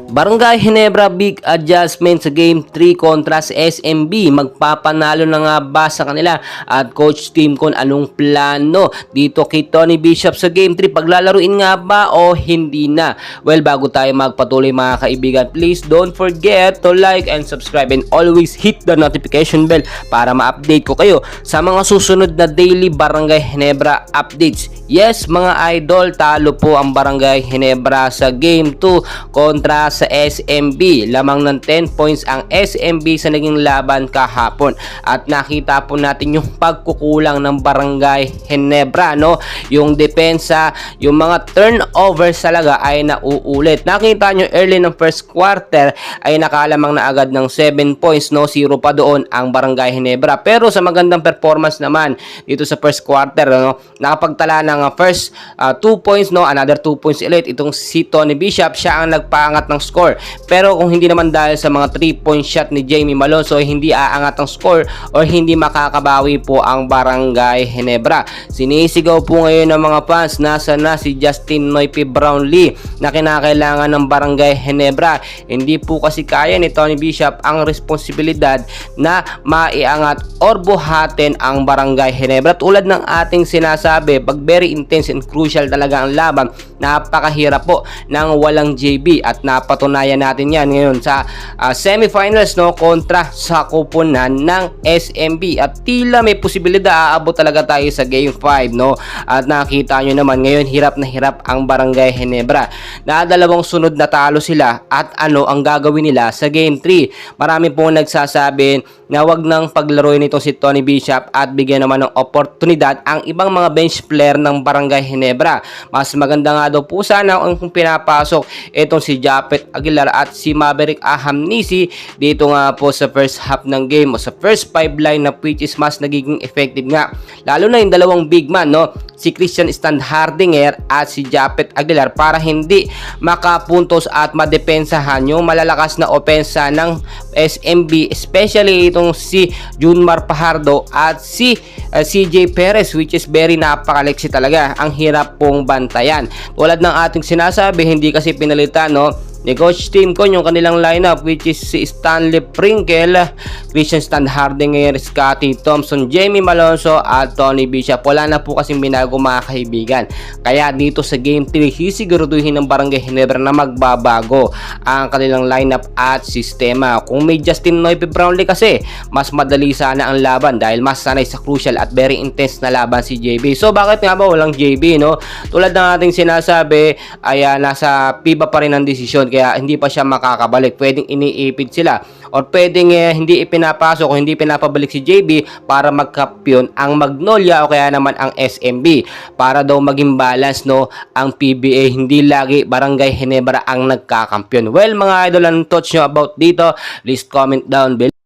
Barangay Ginebra big adjustment sa Game 3 kontra sa SMB. Magpapanalo na nga ba sa kanila? At Coach Tim Con, anong plano dito kay Tony Bishop sa Game 3? Paglalaruin nga ba o hindi na? Well, bago tayo magpatuloy mga kaibigan, please don't forget to like and subscribe and always hit the notification bell para ma-update ko kayo sa mga susunod na daily Barangay Ginebra updates. Yes mga idol, talo po ang Barangay Ginebra sa Game 2 kontra sa SMB. Lamang ng 10 points ang SMB sa naging laban kahapon. At nakita po natin yung pagkukulang ng Barangay Ginebra, no? Yung depensa, yung mga turnovers talaga ay nauulit. Nakita nyo early ng first quarter ay nakalamang na agad ng 7 points, no? 0 pa doon ang Barangay Ginebra. Pero sa magandang performance naman dito sa first quarter, no? Nakapagtala ng first 2 points, no? Another 2 points ulit itong si Tony Bishop. Siya ang nagpaangat ng score. Pero kung hindi naman dahil sa mga 3-point shot ni Jamie Malonzo, hindi aangat ang score or hindi makakabawi po ang Barangay Ginebra. Sinisigaw po ngayon ng mga fans, nasa na si Justin Noype Brownlee na kinakailangan ng Barangay Ginebra. Hindi po kasi kaya ni Tony Bishop ang responsibilidad na maiangat or buhatin ang Barangay Ginebra. Tulad ng ating sinasabi, pag very intense and crucial talaga ang laban, napakahirap po ng walang JB at napatunayan natin yan ngayon sa semifinals, no, kontra sa kupunan ng SMB at tila may posibilidad aabot talaga tayo sa game 5, no? At nakita nyo naman ngayon hirap na hirap ang Barangay Ginebra na dalawang sunod na talo sila at ano ang gagawin nila sa game 3. Marami pong nagsasabi na wag nang paglaruin nito si Tony Bishop at bigyan naman ng oportunidad ang ibang mga bench player ng Barangay Ginebra. Mas maganda nga daw po sana kung pinapasok itong si Japet Aguilar at si Maverick Ahamnisi dito nga po sa first half ng game o sa first 5 lineup, which is mas nagiging effective nga. Lalo na yung dalawang big man, no? Si Christian Standhardinger at si Japet Aguilar para hindi makapuntos at madepensahan yung malalakas na opensa ng SMB, especially itong si Junmar Pajardo at si CJ Perez, which is very napakaleksi talaga. Ang hirap pong bantayan. Tulad ng ating sinasabi, hindi kasi pinalitan, no, ni Coach Tim Con yung kanilang lineup, which is si Stanley Prinkel, Christian Standhardinger, Scotty Thompson, Jamie Malonzo at Tony Bishop. Wala na po kasing binago mga kaibigan. Kaya dito sa game 3, sisiguraduhin ng Barangay Ginebra na magbabago ang kanilang lineup at sistema. Kung may Justin Noype Brownlee kasi, mas madali sana ang laban dahil mas sanay sa crucial at very intense na laban si JB. So bakit nga ba walang JB, no? Tulad ng ating sinasabi ay nasa PIBA pa rin ang desisyon, kaya hindi pa siya makakabalik. Pwedeng iniipid sila or pwedeng hindi ipinapasok o hindi pinapabalik si JB para magkampiyon ang Magnolia o kaya naman ang SMB para daw maging balance, no, ang PBA. Hindi lagi Barangay Ginebra ang nagkakampiyon. Well mga idol, anong thoughts nyo about dito? Please comment down below.